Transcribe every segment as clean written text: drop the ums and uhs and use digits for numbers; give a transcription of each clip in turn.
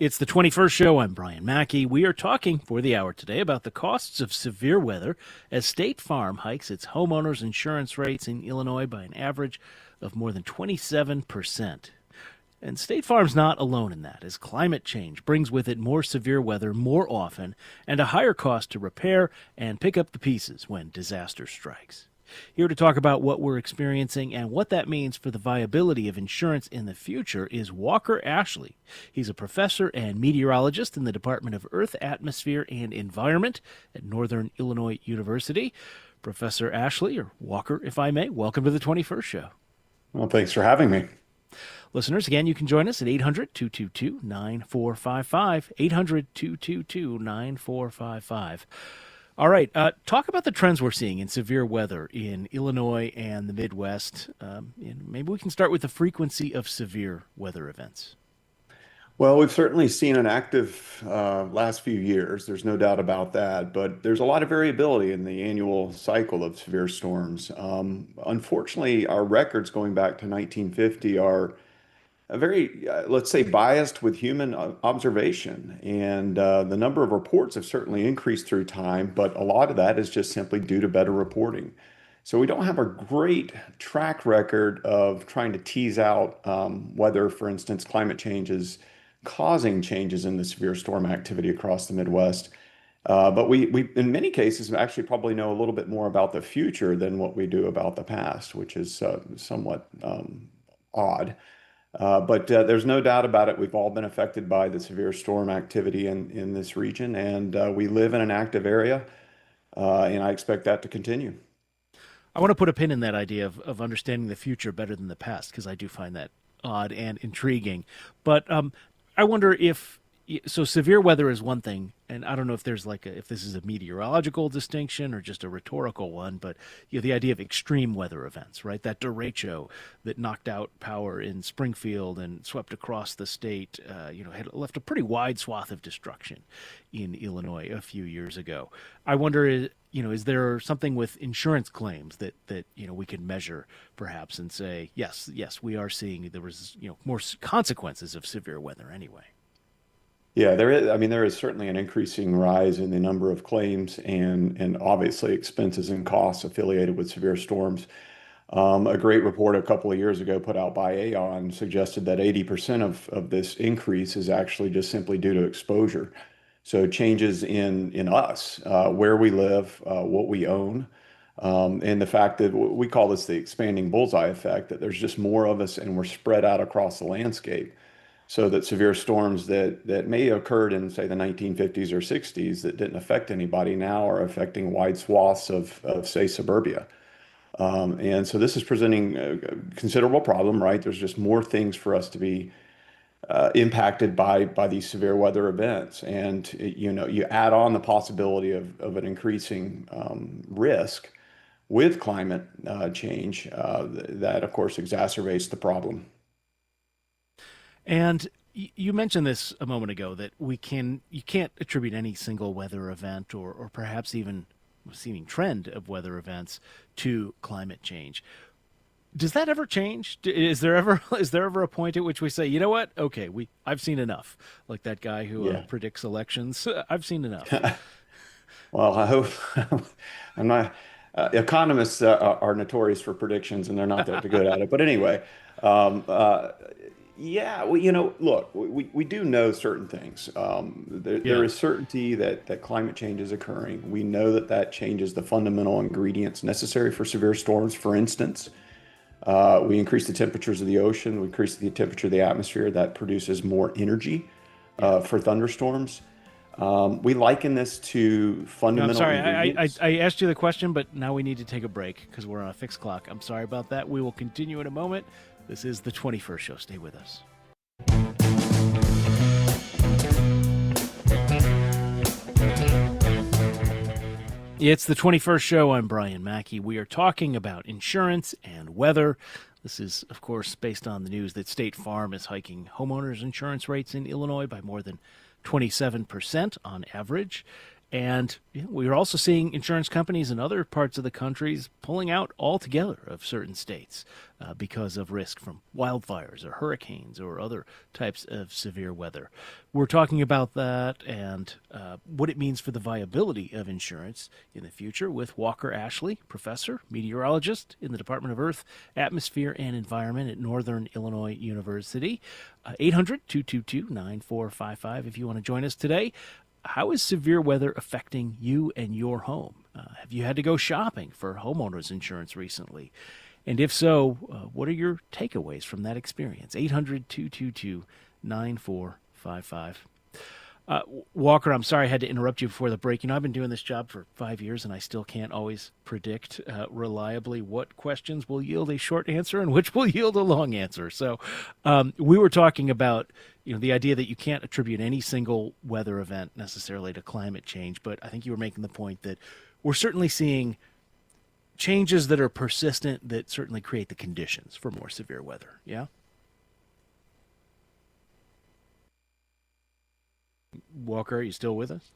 It's the 21st show. I'm Brian Mackey. We are talking for the hour today about the costs of severe weather as State Farm hikes its homeowners insurance rates in Illinois by an average of more than 27%. And State Farm's not alone in that, as climate change brings with it more severe weather more often and a higher cost to repair and pick up the pieces when disaster strikes. Here to talk about what we're experiencing and what that means for the viability of insurance in the future is Walker Ashley. He's a professor and meteorologist in the Department of Earth, Atmosphere, and Environment at Northern Illinois University. Professor Ashley, or Walker, if I may, welcome to the 21st show. Well, thanks for having me. Listeners, again, you can join us at 800-222-9455, 800-222-9455. All right, talk about the trends we're seeing in severe weather in Illinois and the Midwest. And maybe we can start with the frequency of severe weather events. Well, we've certainly seen an active last few years. There's no doubt about that. But there's a lot of variability in the annual cycle of severe storms. Unfortunately, our records going back to 1950 are very, let's say, biased with human observation. And the number of reports have certainly increased through time, but a lot of that is just simply due to better reporting. So we don't have a great track record of trying to tease out whether, for instance, climate change is causing changes in the severe storm activity across the Midwest. But we, in many cases, actually probably know a little bit more about the future than what we do about the past, which is somewhat odd. But there's no doubt about it. We've all been affected by the severe storm activity in this region, and we live in an active area, and I expect that to continue. I want to put a pin in that idea of understanding the future better than the past, because I do find that odd and intriguing. But I wonder if, so severe weather is one thing, and I don't know if there's if this is a meteorological distinction or just a rhetorical one, but the idea of extreme weather events, right? That derecho that knocked out power in Springfield and swept across the state, had left a pretty wide swath of destruction in Illinois a few years ago. I wonder, is there something with insurance claims that we can measure perhaps and say, yes, we are seeing there was more consequences of severe weather anyway. Yeah, there is. I mean, there is certainly an increasing rise in the number of claims and obviously expenses and costs affiliated with severe storms. A great report a couple of years ago put out by Aon suggested that 80% of this increase is actually just simply due to exposure. So changes in us, where we live, what we own, and the fact that we call this the expanding bullseye effect, that there's just more of us and we're spread out across the landscape. So that severe storms that may have occurred in, say, the 1950s or 60s that didn't affect anybody now are affecting wide swaths of say, suburbia. And so this is presenting a considerable problem, right? There's just more things for us to be impacted by these severe weather events. And, you add on the possibility of an increasing risk with climate change that, of course, exacerbates the problem. And you mentioned this a moment ago that you can't attribute any single weather event or perhaps even a seeming trend of weather events to climate change. Does that ever change? Is there ever a point at which we say, you know what? Okay, I've seen enough. Like that guy who predicts elections. I've seen enough. Well, I hope I'm not. Economists are notorious for predictions, and they're not that good at it. But anyway, um, uh, yeah, well, look, we do know certain things. There Yeah. is certainty that climate change is occurring. We know that changes the fundamental ingredients necessary for severe storms. For instance, we increase the temperatures of the ocean, we increase the temperature of the atmosphere. That produces more energy Yeah. for thunderstorms. We liken this to No, I'm fundamental sorry. I ingredients. I asked you the question, but now we need to take a break because we're on a fixed clock. I'm sorry about that. We will continue in a moment. This is the 21st show. Stay with us. It's the 21st show. I'm Brian Mackey. We are talking about insurance and weather. This is, of course, based on the news that State Farm is hiking homeowners insurance rates in Illinois by more than 27% on average. And we're also seeing insurance companies in other parts of the countries pulling out altogether of certain states because of risk from wildfires or hurricanes or other types of severe weather. We're talking about that and what it means for the viability of insurance in the future with Walker Ashley, professor, meteorologist in the Department of Earth, Atmosphere, and Environment at Northern Illinois University. 800-222-9455 if you want to join us today. How is severe weather affecting you and your home? Have you had to go shopping for homeowners insurance recently? And if so, what are your takeaways from that experience? 800-222-9455. Walker, I'm sorry I had to interrupt you before the break. I've been doing this job for 5 years, and I still can't always predict reliably what questions will yield a short answer and which will yield a long answer. So we were talking about the idea that you can't attribute any single weather event necessarily to climate change, but I think you were making the point that we're certainly seeing changes that are persistent that certainly create the conditions for more severe weather. Yeah? Walker, are you still with us?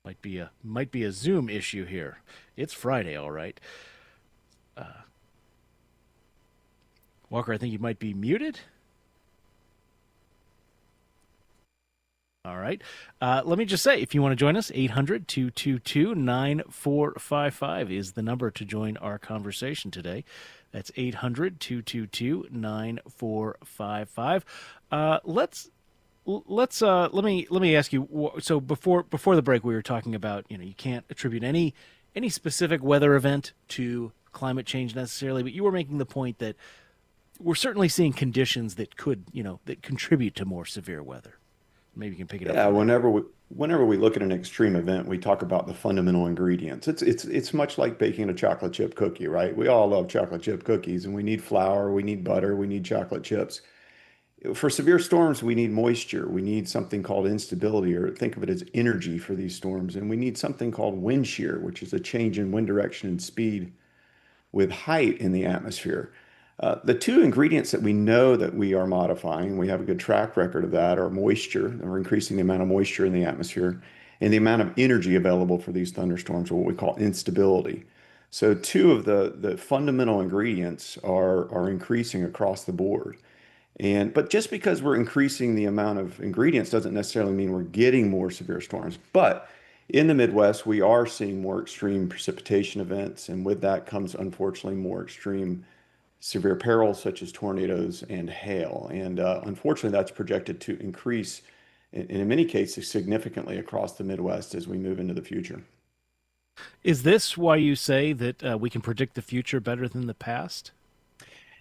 Might be a Zoom issue here. It's Friday, all right. Walker, I think you might be muted. All right. Let me just say, if you want to join us, 800-222-9455 is the number to join our conversation today. That's 800-222-9455. Let me ask you. So before the break, we were talking about you can't attribute any specific weather event to climate change necessarily, but you were making the point that we're certainly seeing conditions that could that contribute to more severe weather. Maybe you can pick it up. Yeah, whenever we look at an extreme event, we talk about the fundamental ingredients. It's much like baking a chocolate chip cookie, right? We all love chocolate chip cookies, and we need flour, we need butter, we need chocolate chips. For severe storms, we need moisture. We need something called instability, or think of it as energy for these storms. And we need something called wind shear, which is a change in wind direction and speed with height in the atmosphere. The two ingredients that we know that we are modifying, we have a good track record of that, are moisture, and we're increasing the amount of moisture in the atmosphere, and the amount of energy available for these thunderstorms, or what we call instability. So two of the fundamental ingredients are increasing across the board. But just because we're increasing the amount of ingredients doesn't necessarily mean we're getting more severe storms. But in the Midwest, we are seeing more extreme precipitation events, and with that comes, unfortunately, more extreme severe perils such as tornadoes and hail. And unfortunately, that's projected to increase in many cases significantly across the Midwest as we move into the future. Is this why you say that we can predict the future better than the past?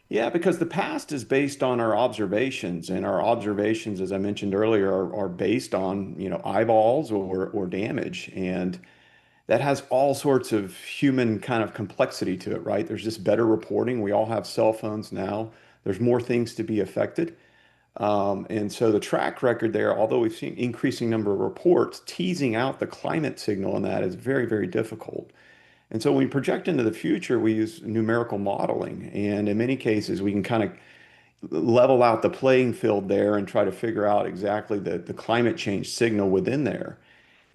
Yeah, because the past is based on our observations, and our observations, as I mentioned earlier, are based on, eyeballs or damage. And that has all sorts of human kind of complexity to it, right? There's just better reporting. We all have cell phones now. There's more things to be affected. And so the track record there, although we've seen increasing number of reports, teasing out the climate signal in that is very, very difficult. And so when we project into the future, we use numerical modeling. And in many cases, we can kind of level out the playing field there and try to figure out exactly the climate change signal within there.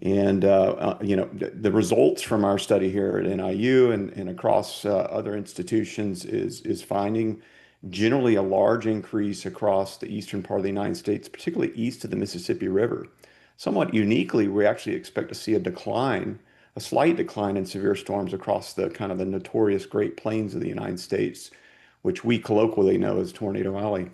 And the results from our study here at NIU and across other institutions is finding generally a large increase across the eastern part of the United States, particularly east of the Mississippi River. Somewhat uniquely, we actually expect to see a slight decline in severe storms across the kind of the notorious Great Plains of the United States, which we colloquially know as Tornado Alley.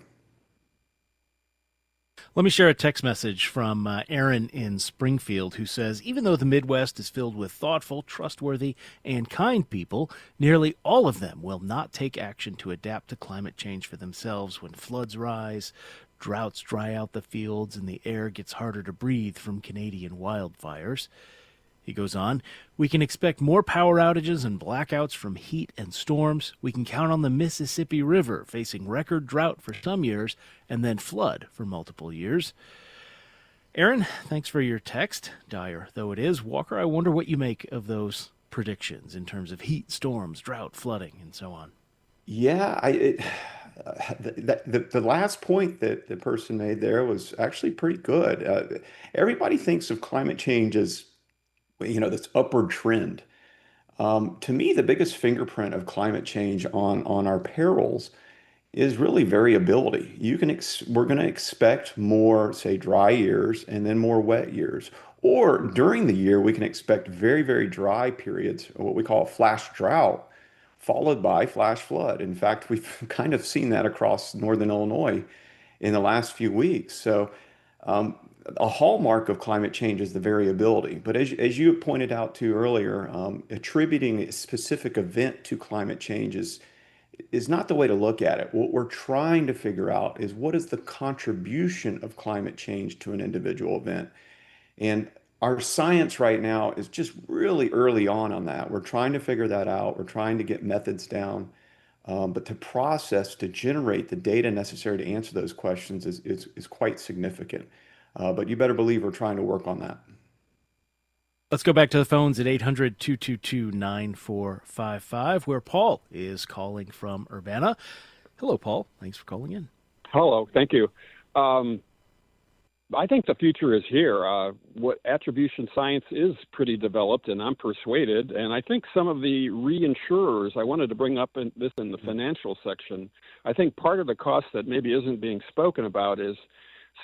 Let me share a text message from Aaron in Springfield who says, even though the Midwest is filled with thoughtful, trustworthy, and kind people, nearly all of them will not take action to adapt to climate change for themselves when floods rise, droughts dry out the fields, and the air gets harder to breathe from Canadian wildfires. He goes on, we can expect more power outages and blackouts from heat and storms. We can count on the Mississippi River facing record drought for some years and then flood for multiple years. Aaron, thanks for your text, dire though it is. Walker, I wonder what you make of those predictions in terms of heat, storms, drought, flooding, and so on. Yeah, The last point that the person made there was actually pretty good. Everybody thinks of climate change as, this upward trend. To me, the biggest fingerprint of climate change on our perils is really variability. We're going to expect more, say, dry years and then more wet years. Or during the year, we can expect very, very dry periods, what we call a flash drought, followed by flash flood. In fact, we've kind of seen that across northern Illinois in the last few weeks. So, a hallmark of climate change is the variability. But as you pointed out too earlier, attributing a specific event to climate change is not the way to look at it. What we're trying to figure out is what is the contribution of climate change to an individual event. And our science right now is just really early on that. We're trying to figure that out. We're trying to get methods down. But to generate the data necessary to answer those questions is quite significant. But you better believe we're trying to work on that. Let's go back to the phones at 800-222-9455, where Paul is calling from Urbana. Hello, Paul. Thanks for calling in. Hello. Thank you. I think the future is here. What attribution science is pretty developed, and I'm persuaded. And I think some of the reinsurers, I wanted to bring up this in the financial section. I think part of the cost that maybe isn't being spoken about is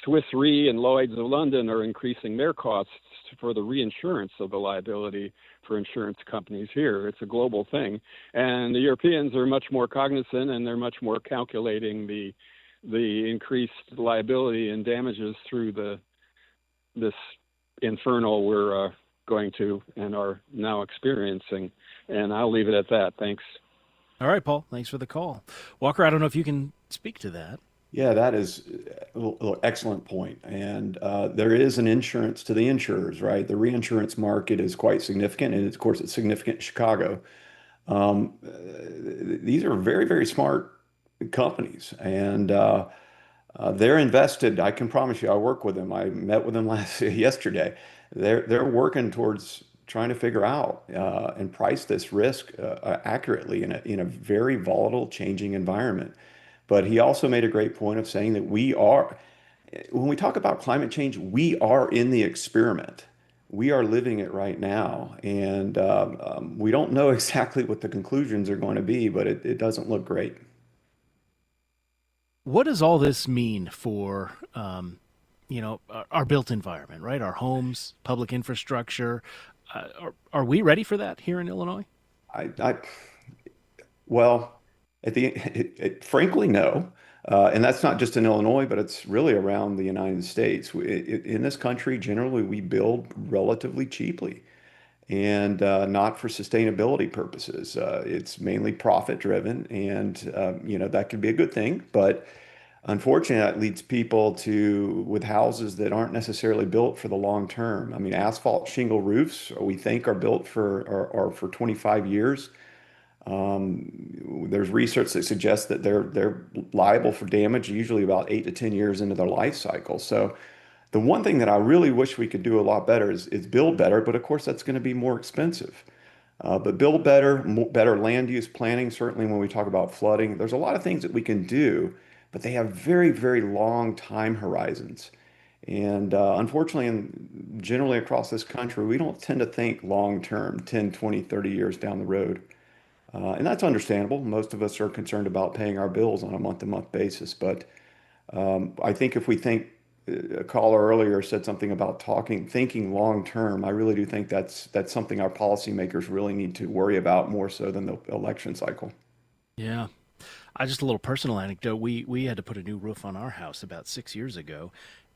Swiss Re and Lloyd's of London are increasing their costs for the reinsurance of the liability for insurance companies here. It's a global thing. And the Europeans are much more cognizant, and they're much more calculating the increased liability and damages through this infernal we're going to and are now experiencing. And I'll leave it at that. Thanks. All right, Paul. Thanks for the call. Walker, I don't know if you can speak to that. Yeah, that is an excellent point. And there is an insurance to the insurers, right? The reinsurance market is quite significant, and of course, it's significant in Chicago. These are very, very smart companies, and they're invested. I can promise you, I work with them. I met with them yesterday. They're working towards trying to figure out and price this risk accurately in a very volatile, changing environment. But he also made a great point of saying that when we talk about climate change, we are in the experiment. We are living it right now. And we don't know exactly what the conclusions are going to be, but it doesn't look great. What does all this mean for, our built environment, right? Our homes, public infrastructure. Are we ready for that here in Illinois? Well, frankly, no. And that's not just in Illinois, but it's really around the United States. In this country, generally, we build relatively cheaply and not for sustainability purposes. It's mainly profit driven, and that could be a good thing. But unfortunately, that leads people with houses that aren't necessarily built for the long term. I mean, asphalt shingle roofs, we think are built for 25 years. There's research that suggests that they're liable for damage usually about 8 to 10 years into their life cycle. So the one thing that I really wish we could do a lot better is build better, but of course that's going to be more expensive. But build better, better land use planning. Certainly, when we talk about flooding, there's a lot of things that we can do, but they have very, very long time horizons. And unfortunately, and generally across this country, we don't tend to think long term, 10, 20, 30 years down the road. And that's understandable. Most of us are concerned about paying our bills on a month-to-month basis. But I think if we think, a caller earlier said something about thinking long-term, I really do think that's something our policymakers really need to worry about more so than the election cycle. Yeah. Just a little personal anecdote. We had to put a new roof on our house about 6 years ago.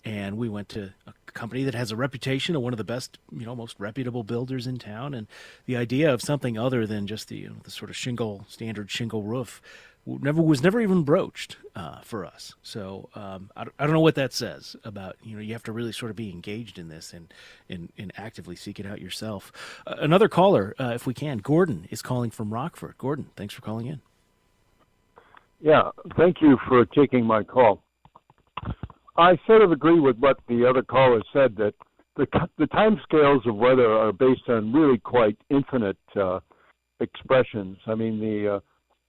And we went to a company that has a reputation of one of the best, most reputable builders in town. And the idea of something other than just the sort of standard shingle roof was never even broached for us. So I don't know what that says about, you have to really sort of be engaged in this and actively seek it out yourself. Another caller, if we can, Gordon is calling from Rockford. Gordon, thanks for calling in. Yeah, thank you for taking my call. I sort of agree with what the other caller said, that the time scales of weather are based on really quite infinite expressions. I mean,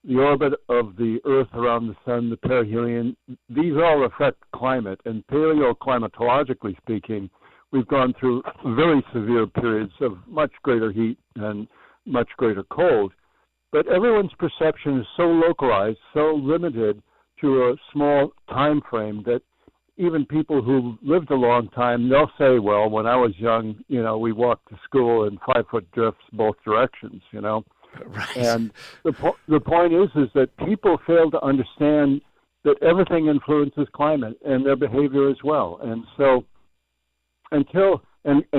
the orbit of the Earth around the sun, the perihelion, these all affect climate. And paleoclimatologically speaking, we've gone through very severe periods of much greater heat and much greater cold. But everyone's perception is so localized, so limited to a small time frame that even people who lived a long time, they'll say, well, when I was young, we walked to school in 5-foot drifts both directions, Right. And the point is that people fail to understand that everything influences climate and their behavior as well. And so and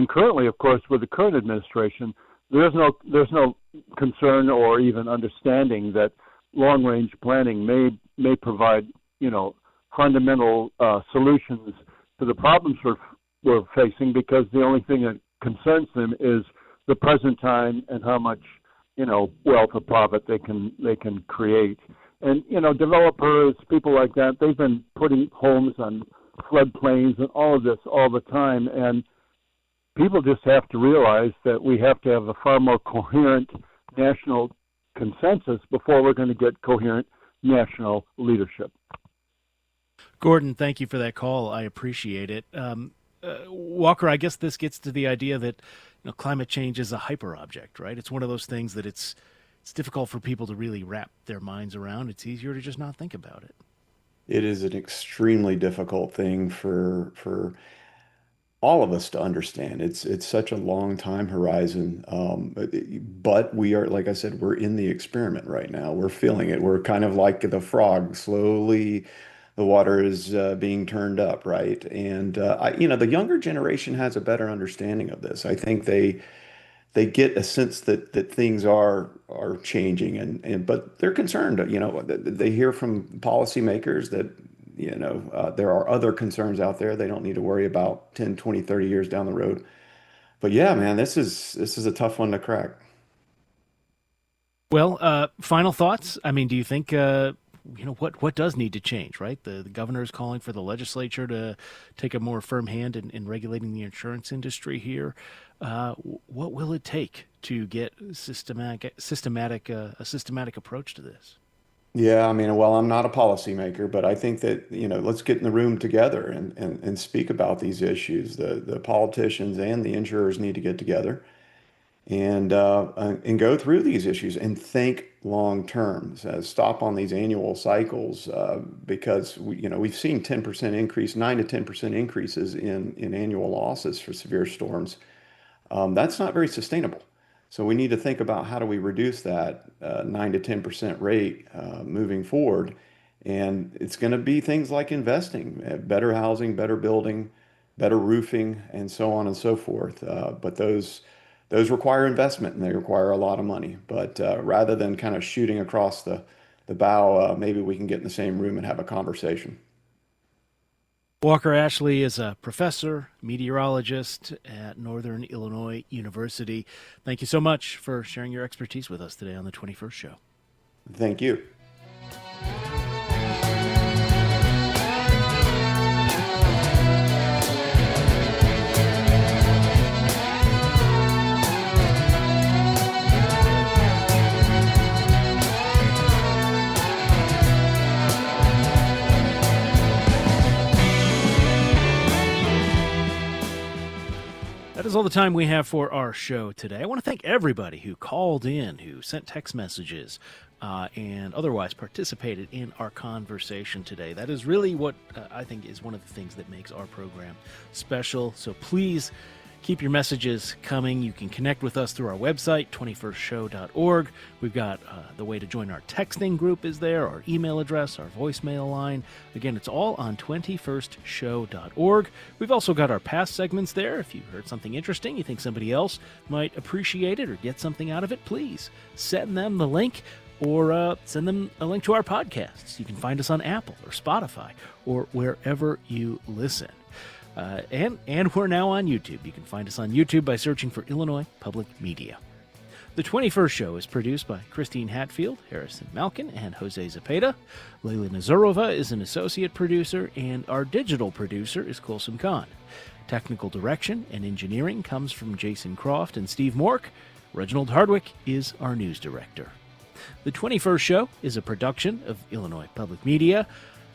currently, of course, with the current administration, there's no concern or even understanding that long-range planning may provide, fundamental solutions to the problems we're facing, because the only thing that concerns them is the present time and how much, wealth or profit they can create. And, developers, people like that, they've been putting homes on floodplains and all of this all the time. And people just have to realize that we have to have a far more coherent national consensus before we're going to get coherent national leadership. Gordon, thank you for that call. I appreciate it. Walker, I guess this gets to the idea that climate change is a hyper object, right? It's one of those things that it's difficult for people to really wrap their minds around. It's easier to just not think about it. It is an extremely difficult thing for all of us to understand. It's such a long time horizon, but we are, like I said, we're in the experiment right now. We're feeling it. We're kind of like the frog. Slowly, the water is being turned up, right? And the younger generation has a better understanding of this. I think they get a sense that things are changing, and but they're concerned. They hear from policymakers that there are other concerns out there. They don't need to worry about 10, 20, 30 years down the road. But yeah, man, this is a tough one to crack. Well, final thoughts. I mean, do you think what does need to change, right? The governor is calling for the legislature to take a more firm hand in regulating the insurance industry here. What will it take to get a systematic approach to this? Yeah, I mean, well, I'm not a policymaker, but I think that, let's get in the room together and speak about these issues. The politicians and the insurers need to get together and go through these issues and think long term. Stop on these annual cycles, because we've seen 10% increase, 9 to 10% increases in annual losses for severe storms. That's not very sustainable. So we need to think about how do we reduce that 9 to 10% rate moving forward. And it's going to be things like investing, better housing, better building, better roofing, and so on and so forth. But those require investment, and they require a lot of money. But rather than kind of shooting across the bow, maybe we can get in the same room and have a conversation. Walker Ashley is a professor, meteorologist at Northern Illinois University. Thank you so much for sharing your expertise with us today on the 21st Show. Thank you. That is all the time we have for our show today. I want to thank everybody who called in, who sent text messages, and otherwise participated in our conversation today. That is really what I think is one of the things that makes our program special. So please keep your messages coming. You can connect with us through our website, 21stshow.org. We've got the way to join our texting group is there, our email address, our voicemail line. Again, it's all on 21stshow.org. We've also got our past segments there. If you heard something interesting, you think somebody else might appreciate it or get something out of it, please send them the link or send them a link to our podcasts. You can find us on Apple or Spotify or wherever you listen. And we're now on YouTube. You can find us on YouTube by searching for Illinois Public Media. The 21st Show is produced by Christine Hatfield, Harrison Malkin, and Jose Zepeda. Leila Nazarova is an associate producer, and our digital producer is Kulsum Khan. Technical direction and engineering comes from Jason Croft and Steve Mork. Reginald Hardwick is our news director. The 21st Show is a production of Illinois Public Media.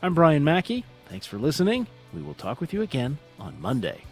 I'm Brian Mackey. Thanks for listening. We will talk with you again on Monday.